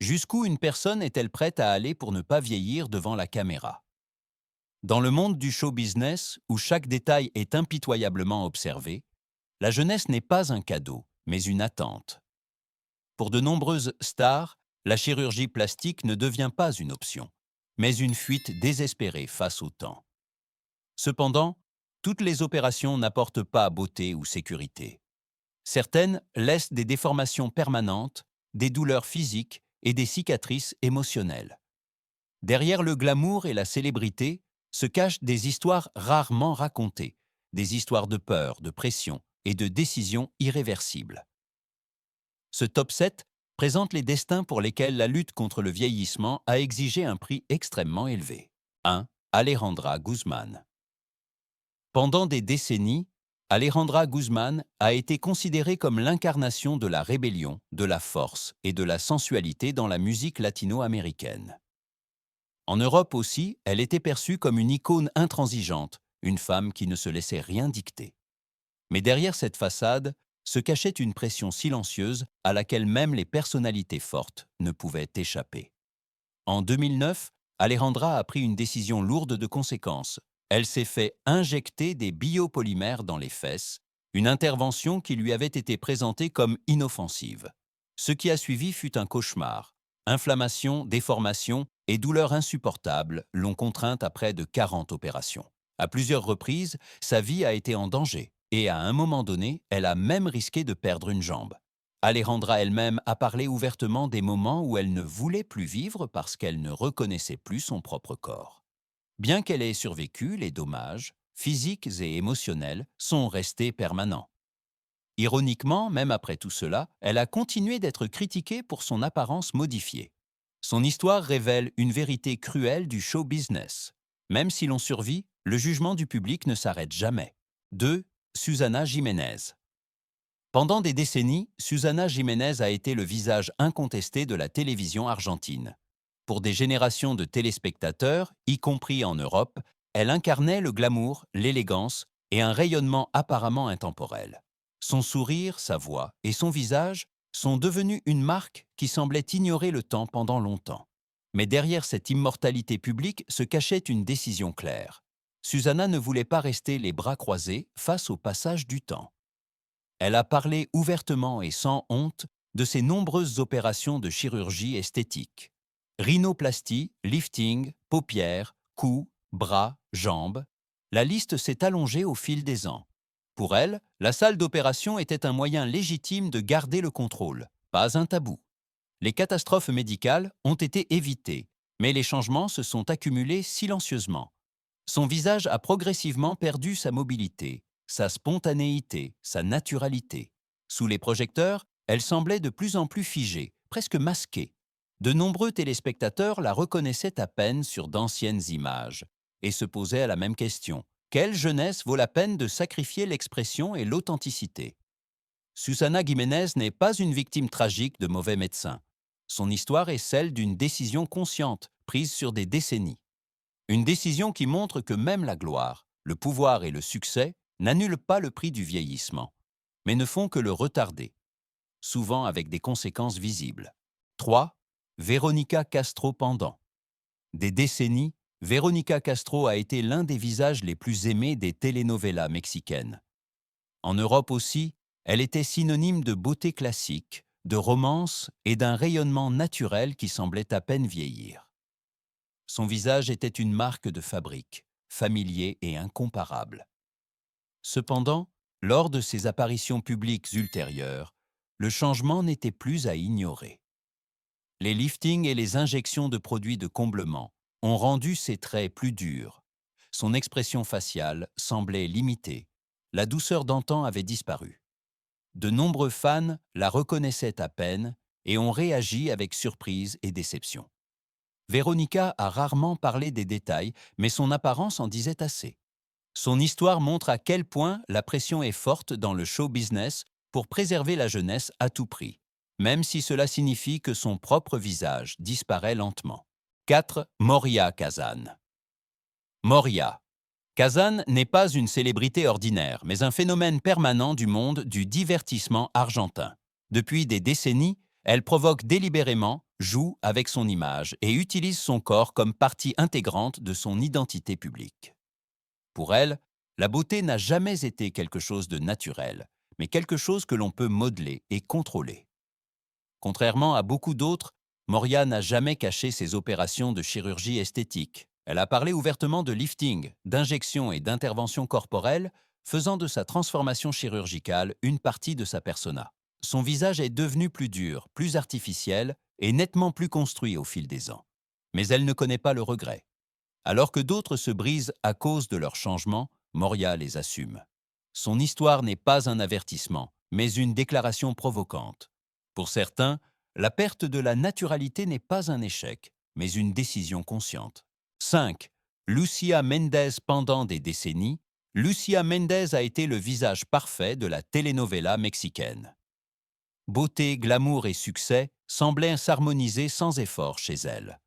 Jusqu'où une personne est-elle prête à aller pour ne pas vieillir devant la caméra? Dans le monde du show business, où chaque détail est impitoyablement observé, la jeunesse n'est pas un cadeau, mais une attente. Pour de nombreuses stars, la chirurgie plastique ne devient pas une option, mais une fuite désespérée face au temps. Cependant, toutes les opérations n'apportent pas beauté ou sécurité. Certaines laissent des déformations permanentes, des douleurs physiques et des cicatrices émotionnelles. Derrière le glamour et la célébrité se cachent des histoires rarement racontées, des histoires de peur, de pression et de décisions irréversibles. Ce top 7 présente les destins pour lesquels la lutte contre le vieillissement a exigé un prix extrêmement élevé. 1. Alejandra Guzmán. Pendant des décennies, Alejandra Guzmán a été considérée comme l'incarnation de la rébellion, de la force et de la sensualité dans la musique latino-américaine. En Europe aussi, elle était perçue comme une icône intransigeante, une femme qui ne se laissait rien dicter. Mais derrière cette façade se cachait une pression silencieuse à laquelle même les personnalités fortes ne pouvaient échapper. En 2009, Alejandra a pris une décision lourde de conséquences. Elle s'est fait injecter des biopolymères dans les fesses, une intervention qui lui avait été présentée comme inoffensive. Ce qui a suivi fut un cauchemar. Inflammation, déformation et douleurs insupportables l'ont contrainte à près de 40 opérations. À plusieurs reprises, sa vie a été en danger et à un moment donné, elle a même risqué de perdre une jambe. Alejandra elle-même a parlé ouvertement des moments où elle ne voulait plus vivre parce qu'elle ne reconnaissait plus son propre corps. Bien qu'elle ait survécu, les dommages, physiques et émotionnels, sont restés permanents. Ironiquement, même après tout cela, elle a continué d'être critiquée pour son apparence modifiée. Son histoire révèle une vérité cruelle du show business. Même si l'on survit, le jugement du public ne s'arrête jamais. 2. Susana Jiménez. Pendant des décennies, Susana Jiménez a été le visage incontesté de la télévision argentine. Pour des générations de téléspectateurs, y compris en Europe, elle incarnait le glamour, l'élégance et un rayonnement apparemment intemporel. Son sourire, sa voix et son visage sont devenus une marque qui semblait ignorer le temps pendant longtemps. Mais derrière cette immortalité publique se cachait une décision claire. Susana ne voulait pas rester les bras croisés face au passage du temps. Elle a parlé ouvertement et sans honte de ses nombreuses opérations de chirurgie esthétique. Rhinoplastie, lifting, paupières, cou, bras, jambes. La liste s'est allongée au fil des ans. Pour elle, la salle d'opération était un moyen légitime de garder le contrôle, pas un tabou. Les catastrophes médicales ont été évitées, mais les changements se sont accumulés silencieusement. Son visage a progressivement perdu sa mobilité, sa spontanéité, sa naturalité. Sous les projecteurs, elle semblait de plus en plus figée, presque masquée. De nombreux téléspectateurs la reconnaissaient à peine sur d'anciennes images et se posaient la même question. Quelle jeunesse vaut la peine de sacrifier l'expression et l'authenticité? Susana Jiménez n'est pas une victime tragique de mauvais médecins. Son histoire est celle d'une décision consciente, prise sur des décennies. Une décision qui montre que même la gloire, le pouvoir et le succès n'annulent pas le prix du vieillissement, mais ne font que le retarder, souvent avec des conséquences visibles. 3. Veronica Castro pendant. Des décennies, Veronica Castro a été l'un des visages les plus aimés des telenovelas mexicaines. En Europe aussi, elle était synonyme de beauté classique, de romance et d'un rayonnement naturel qui semblait à peine vieillir. Son visage était une marque de fabrique, familier et incomparable. Cependant, lors de ses apparitions publiques ultérieures, le changement n'était plus à ignorer. Les liftings et les injections de produits de comblement ont rendu ses traits plus durs. Son expression faciale semblait limitée. La douceur d'antan avait disparu. De nombreux fans la reconnaissaient à peine et ont réagi avec surprise et déception. Veronica a rarement parlé des détails, mais son apparence en disait assez. Son histoire montre à quel point la pression est forte dans le show business pour préserver la jeunesse à tout prix, même si cela signifie que son propre visage disparaît lentement. 4. Moria Kazan. Moria. Kazan n'est pas une célébrité ordinaire, mais un phénomène permanent du monde du divertissement argentin. Depuis des décennies, Elle provoque délibérément, joue avec son image et utilise son corps comme partie intégrante de son identité publique. Pour elle, la beauté n'a jamais été quelque chose de naturel, mais quelque chose que l'on peut modeler et contrôler. Contrairement à beaucoup d'autres, Moria n'a jamais caché ses opérations de chirurgie esthétique. Elle a parlé ouvertement de lifting, d'injection et d'intervention corporelle, faisant de sa transformation chirurgicale une partie de sa persona. Son visage est devenu plus dur, plus artificiel et nettement plus construit au fil des ans. Mais elle ne connaît pas le regret. Alors que d'autres se brisent à cause de leurs changements, Moria les assume. Son histoire n'est pas un avertissement, mais une déclaration provocante. Pour certains, la perte de la naturalité n'est pas un échec, mais une décision consciente. 5. Lucía Méndez. Pendant des décennies, Lucía Méndez a été le visage parfait de la telenovela mexicaine. Beauté, glamour et succès semblaient s'harmoniser sans effort chez elle.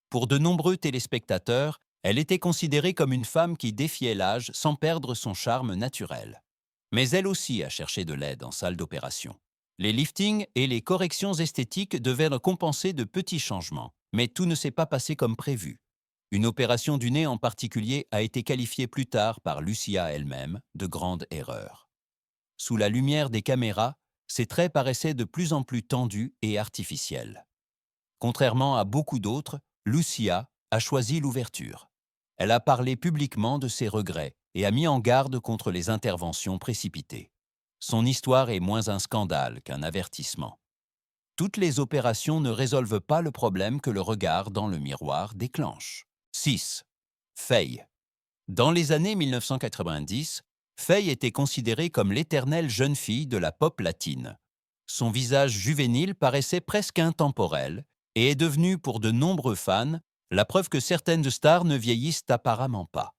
Pour de nombreux téléspectateurs, elle était considérée comme une femme qui défiait l'âge sans perdre son charme naturel. Mais elle aussi a cherché de l'aide en salle d'opération. Les liftings et les corrections esthétiques devaient compenser de petits changements, mais tout ne s'est pas passé comme prévu. Une opération du nez en particulier a été qualifiée plus tard par Lucía elle-même de grande erreur. Sous la lumière des caméras, ses traits paraissaient de plus en plus tendus et artificiels. Contrairement à beaucoup d'autres, Lucía a choisi l'ouverture. Elle a parlé publiquement de ses regrets et a mis en garde contre les interventions précipitées. Son histoire est moins un scandale qu'un avertissement. Toutes les opérations ne résolvent pas le problème que le regard dans le miroir déclenche. 6. Faye. Dans les années 1990, Faye était considérée comme l'éternelle jeune fille de la pop latine. Son visage juvénile paraissait presque intemporel et est devenu pour de nombreux fans la preuve que certaines stars ne vieillissent apparemment pas.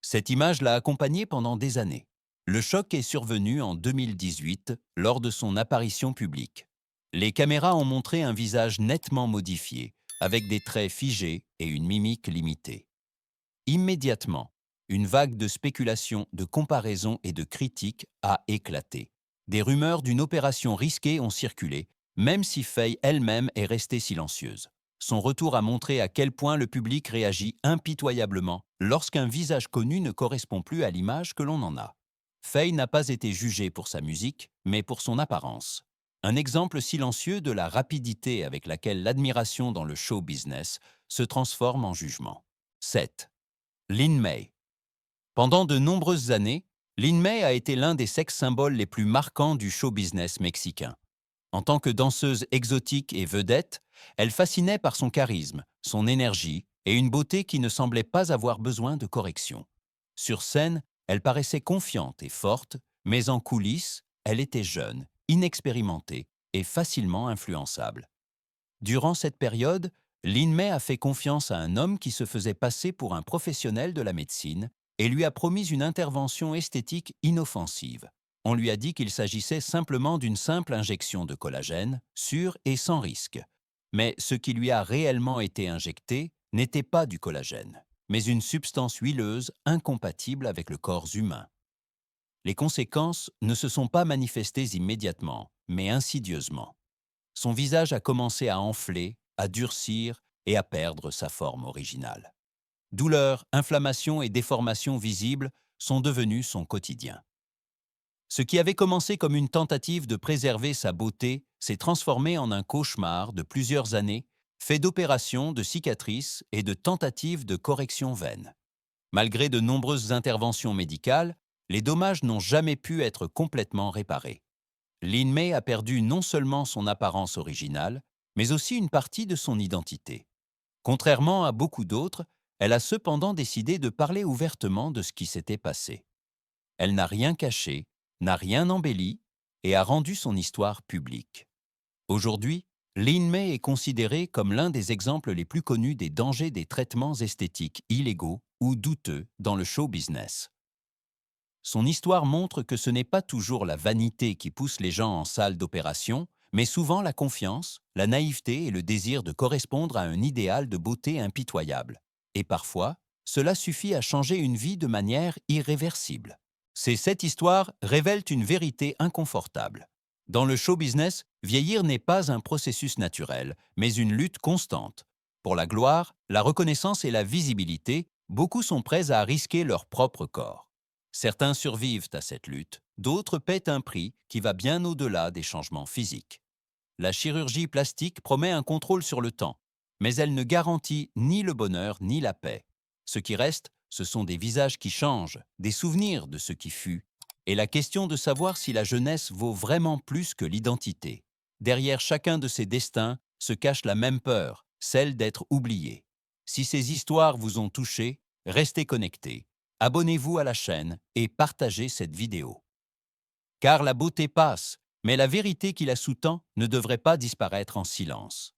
Cette image l'a accompagnée pendant des années. Le choc est survenu en 2018 lors de son apparition publique. Les caméras ont montré un visage nettement modifié, avec des traits figés et une mimique limitée. Immédiatement, une vague de spéculations, de comparaisons et de critiques a éclaté. Des rumeurs d'une opération risquée ont circulé, même si Faye elle-même est restée silencieuse. Son retour a montré à quel point le public réagit impitoyablement lorsqu'un visage connu ne correspond plus à l'image que l'on en a. Faye n'a pas été jugée pour sa musique, mais pour son apparence. Un exemple silencieux de la rapidité avec laquelle l'admiration dans le show business se transforme en jugement. 7. Lin May. Pendant de nombreuses années, Lin May a été l'un des sex-symboles les plus marquants du show business mexicain. En tant que danseuse exotique et vedette, elle fascinait par son charisme, son énergie et une beauté qui ne semblait pas avoir besoin de correction. Sur scène, elle paraissait confiante et forte, mais en coulisses, elle était jeune, inexpérimentée et facilement influençable. Durant cette période, Lin May a fait confiance à un homme qui se faisait passer pour un professionnel de la médecine et lui a promis une intervention esthétique inoffensive. On lui a dit qu'il s'agissait simplement d'une simple injection de collagène, sûre et sans risque. Mais ce qui lui a réellement été injecté n'était pas du collagène, mais une substance huileuse incompatible avec le corps humain. Les conséquences ne se sont pas manifestées immédiatement, mais insidieusement. Son visage a commencé à enfler, à durcir et à perdre sa forme originale. Douleurs, inflammations et déformations visibles sont devenues son quotidien. Ce qui avait commencé comme une tentative de préserver sa beauté s'est transformé en un cauchemar de plusieurs années, fait d'opérations, de cicatrices et de tentatives de correction vaines. Malgré de nombreuses interventions médicales, les dommages n'ont jamais pu être complètement réparés. Lin May a perdu non seulement son apparence originale, mais aussi une partie de son identité. Contrairement à beaucoup d'autres, elle a cependant décidé de parler ouvertement de ce qui s'était passé. Elle n'a rien caché, n'a rien embelli et a rendu son histoire publique. Aujourd'hui, Lin May est considérée comme l'un des exemples les plus connus des dangers des traitements esthétiques illégaux ou douteux dans le show business. Son histoire montre que ce n'est pas toujours la vanité qui pousse les gens en salle d'opération, mais souvent la confiance, la naïveté et le désir de correspondre à un idéal de beauté impitoyable. Et parfois, cela suffit à changer une vie de manière irréversible. Cette histoire révèle une vérité inconfortable. Dans le show business, vieillir n'est pas un processus naturel, mais une lutte constante. Pour la gloire, la reconnaissance et la visibilité, beaucoup sont prêts à risquer leur propre corps. Certains survivent à cette lutte, d'autres paient un prix qui va bien au-delà des changements physiques. La chirurgie plastique promet un contrôle sur le temps, mais elle ne garantit ni le bonheur ni la paix. Ce qui reste, ce sont des visages qui changent, des souvenirs de ce qui fut, et la question de savoir si la jeunesse vaut vraiment plus que l'identité. Derrière chacun de ces destins se cache la même peur, celle d'être oublié. Si ces histoires vous ont touché, restez connectés. Abonnez-vous à la chaîne et partagez cette vidéo. Car la beauté passe, mais la vérité qui la sous-tend ne devrait pas disparaître en silence.